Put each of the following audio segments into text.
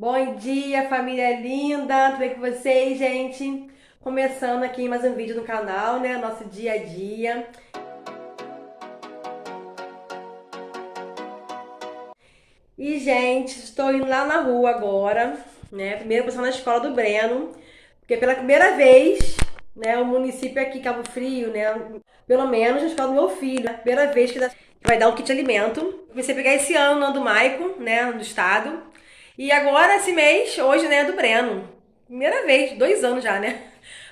Bom dia, família linda! Tudo bem com vocês, gente? Começando aqui mais um vídeo no canal, né? Nosso dia a dia. E, gente, estou indo lá na rua agora, né? Primeiro passando na escola do Breno, porque pela primeira vez, né? O município aqui, Cabo Frio, né? Pelo menos na escola do meu filho, né? Primeira vez que vai dar um kit de alimento. Comecei a pegar esse ano do Maico, né? Do estado. E agora, esse mês, hoje, né, é do Breno. Primeira vez, 2 anos já, né?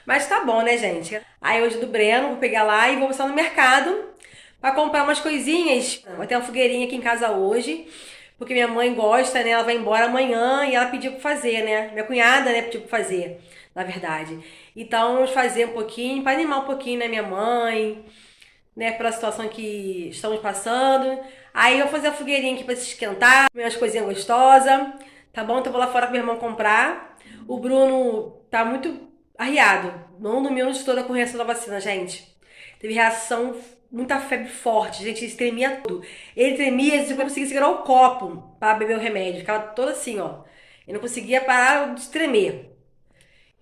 Mas tá bom, né, gente? Aí hoje é do Breno, vou pegar lá e vou passar no mercado pra comprar umas coisinhas. Vou ter uma fogueirinha aqui em casa hoje, porque minha mãe gosta, né? Ela vai embora amanhã e ela pediu pra fazer, né? Minha cunhada, né, pediu pra fazer, na verdade. Então, vamos fazer um pouquinho, pra animar um pouquinho, né, minha mãe, né, pela situação que estamos passando. Aí eu vou fazer a fogueirinha aqui pra se esquentar, comer umas coisinhas gostosas, tá bom? Então eu vou lá fora com meu irmão comprar. O Bruno tá muito arriado, não dormiu a noite toda com reação da vacina, gente. Teve reação, muita febre forte, gente, ele tremia tudo. Ele tremia, ele não conseguia segurar o copo pra beber o remédio, ficava todo assim, ó. Ele não conseguia parar de tremer.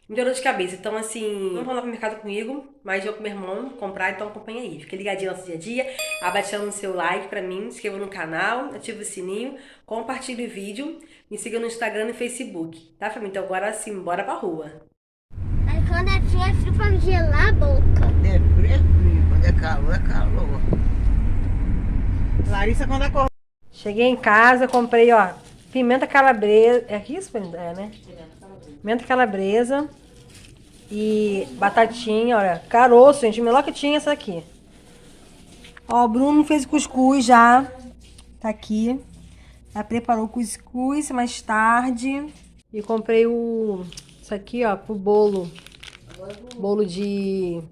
Me deu dor de cabeça. Então, assim, não vou lá pro mercado comigo, mas eu com meu irmão comprar, então acompanha aí. Fica ligadinho no nosso dia a dia, abaixando o seu like pra mim, se inscreva no canal, ativa o sininho, compartilhe o vídeo, me siga no Instagram e Facebook, tá, família? Então agora sim, bora pra rua. Aí quando é frio pra me gelar a boca. É frio, é frio. Quando é calor, é calor. Larissa, quando acordou. Cheguei em casa, comprei, ó, pimenta calabresa. É isso, é, né? Pimenta calabresa e batatinha, olha, caroço, gente, melhor que tinha essa aqui. Ó, o Bruno fez cuscuz já, tá aqui. Já preparou o cuscuz mais tarde. E comprei isso aqui, ó, pro bolo de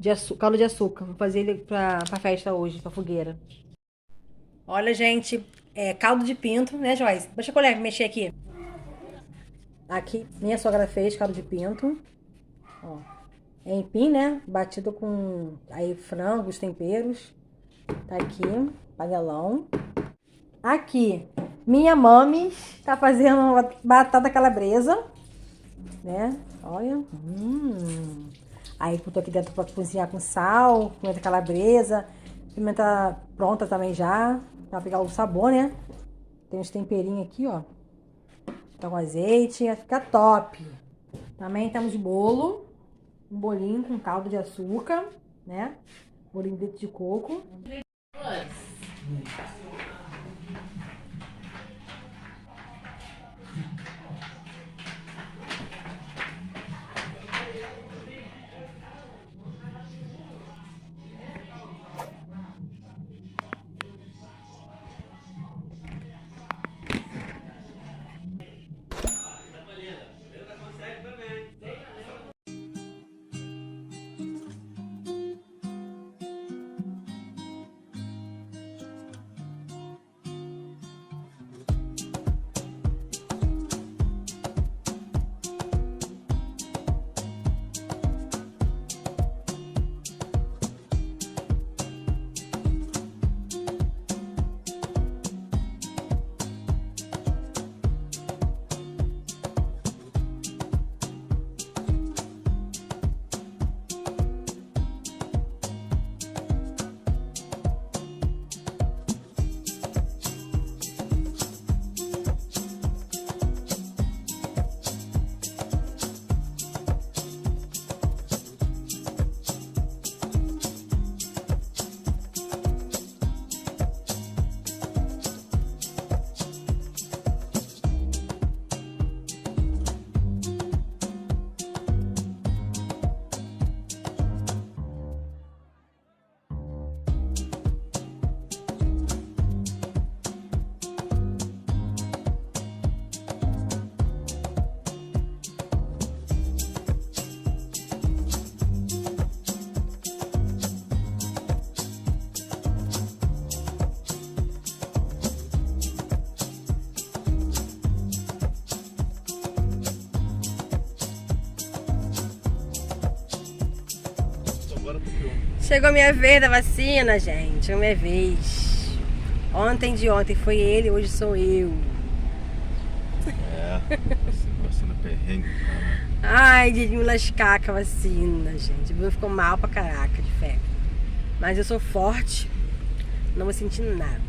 açúcar, caldo de açúcar. Vou fazer ele pra festa hoje, pra fogueira. Olha, gente, caldo de pinto, né, Joyce? Deixa a colher mexer aqui. Aqui, minha sogra fez caldo de pinto. Ó, é empim, né? Batido com aí frango, os temperos. Tá aqui, panelão. Aqui, minha mames tá fazendo uma batata calabresa, né? Olha. Aí botou aqui dentro pra cozinhar com sal, pimenta calabresa. Pimenta pronta também já. Pra pegar o sabor, né? Tem uns temperinhos aqui, ó. Tá com azeite, vai ficar top. Também temos bolo. Um bolinho com caldo de açúcar, né? Bolinho de leite de coco. Chegou a minha vez da vacina, gente. Chegou a minha vez. Ontem de ontem foi ele, hoje sou eu. É. Vacina perrengue, cara. Ai, de me lascar com a vacina, gente. O Bruno ficou mal pra caraca de febre. Mas eu sou forte, não vou sentir nada.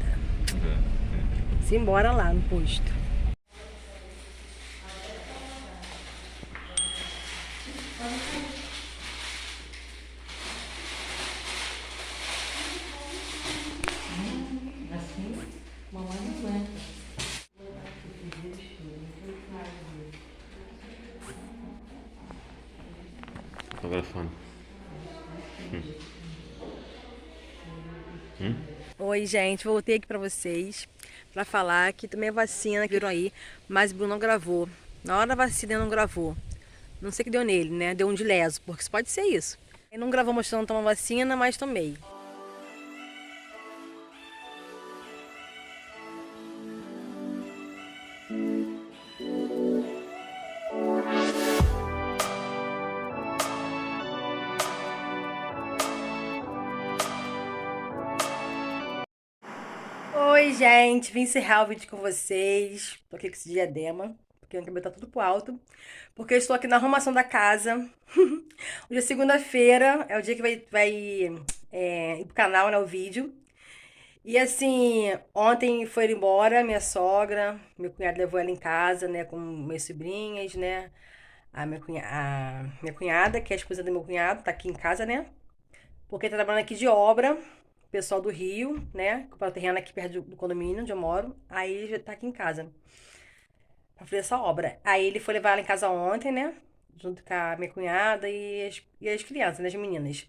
Simbora lá no posto. Fotografando. Oi, gente, voltei aqui pra vocês pra falar que tomei a vacina, que viram aí, mas o Bruno não gravou. Na hora da vacina ele não gravou. Não sei o que deu nele, né? Deu um de leso, porque isso pode ser isso. Ele não gravou mostrando tomar vacina, mas tomei. Oi, gente, vim encerrar o vídeo com vocês. Tô aqui com esse diadema, porque meu cabelo tá tudo pro alto. Porque eu estou aqui na arrumação da casa. Hoje é segunda-feira, é o dia que vai ir pro canal, né, o vídeo. E assim, ontem foi embora minha sogra, meu cunhado levou ela em casa, né, com minhas sobrinhas, né. A minha cunhada, que é a esposa do meu cunhado, tá aqui em casa, né. Porque tá trabalhando aqui de obra, pessoal do Rio, né? Comprou o terreno aqui perto do condomínio onde eu moro. Aí ele já tá aqui em casa pra fazer essa obra. Aí ele foi levar ela em casa ontem, né? Junto com a minha cunhada e as crianças, né? As meninas.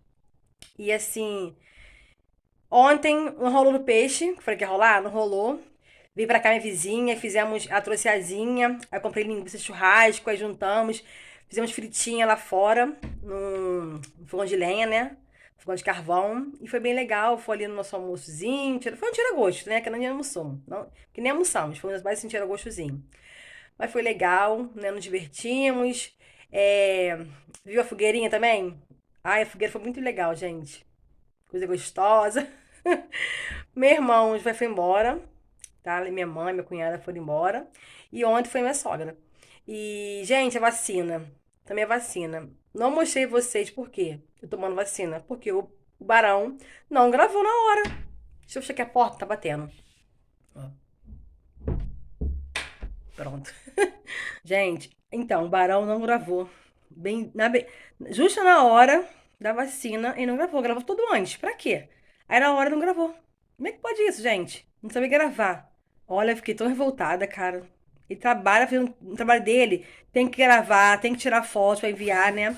E assim, ontem não rolou no peixe, que eu falei que ia rolar, não rolou. Vim pra cá minha vizinha, fizemos a trouxazinha, aí eu comprei linguiça de churrasco, aí juntamos, fizemos fritinha lá fora, no fogão de lenha, né? Fogão de carvão, e foi bem legal, foi ali no nosso almoçozinho, foi um tira-gosto, né? Que não almoçamos, não, que nem almoçamos, foi mais assim, tira-gostozinho. Mas foi legal, né? Nos divertimos, viu a fogueirinha também? Ai, a fogueira foi muito legal, gente, coisa gostosa. Meu irmão já foi embora, tá? Minha mãe, minha cunhada foram embora. E ontem foi minha sogra. E, gente, a vacina. Também a vacina. Não mostrei vocês por quê eu tomando vacina. Porque o Barão não gravou na hora. Deixa eu fechar aqui a porta, tá batendo. Ó. Pronto. Gente, então, o Barão não gravou. Justo na hora da vacina, ele não gravou. Gravou tudo antes. Pra quê? Aí na hora não gravou. Como é que pode isso, gente? Não sabia gravar. Olha, eu fiquei tão revoltada, cara. Ele trabalha, fazendo um trabalho dele, tem que gravar, tem que tirar foto pra enviar, né?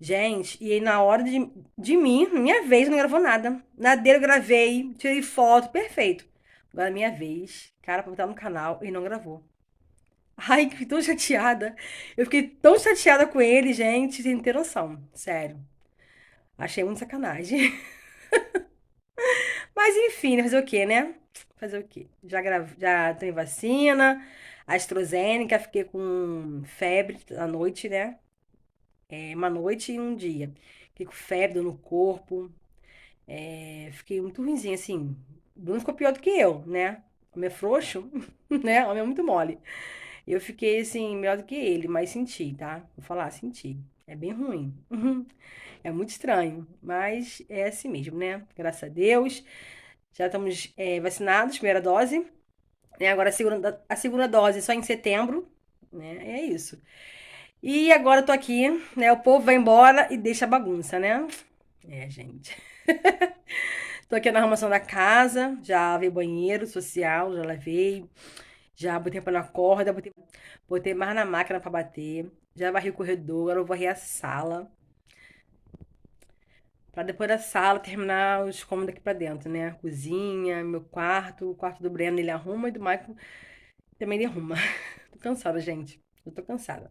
Gente, e aí na hora de mim, minha vez, não gravou nada. Na dele eu gravei, tirei foto, perfeito. Agora minha vez, cara, pra botar no canal, ele não gravou. Ai, que fiquei tão chateada. Eu fiquei tão chateada com ele, gente, sem ter noção. Sério. Achei muito sacanagem. Mas enfim, né, fazer o quê, né? Fazer o quê? Já tomei vacina, AstraZeneca, fiquei com febre à noite, né? Uma noite e um dia. Fiquei com febre, dor no corpo. Fiquei muito ruimzinha, assim. O Bruno ficou pior do que eu, né? Homem é frouxo, né? Homem é muito mole. Eu fiquei, assim, melhor do que ele, mas senti, tá? Vou falar, senti. É bem ruim. É muito estranho, mas é assim mesmo, né? Graças a Deus. Já estamos vacinados, primeira dose. Né? Agora a segunda dose só em setembro. Né? É isso. E agora eu tô aqui, né? O povo vai embora e deixa a bagunça, né? Gente. Tô aqui na arrumação da casa. Já lavei banheiro social, já lavei. Já botei pano na corda, botei mais na máquina pra bater. Já varri o corredor, agora eu vou varrer a sala. Pra depois da sala terminar os cômodos aqui pra dentro, né? Cozinha, meu quarto, o quarto do Breno ele arruma e do Michael também ele arruma. Tô cansada, gente. Eu tô cansada.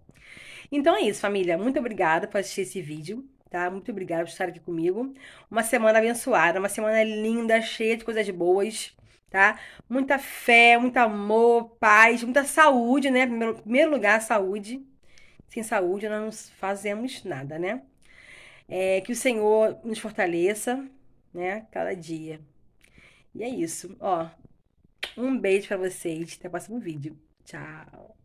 Então é isso, família. Muito obrigada por assistir esse vídeo, tá? Muito obrigada por estar aqui comigo. Uma semana abençoada, uma semana linda, cheia de coisas boas, tá? Muita fé, muito amor, paz, muita saúde, né? Primeiro lugar, saúde. Sem saúde, nós não fazemos nada, né? Que o Senhor nos fortaleça, né? Cada dia. E é isso. Ó, um beijo pra vocês. Até o próximo vídeo. Tchau.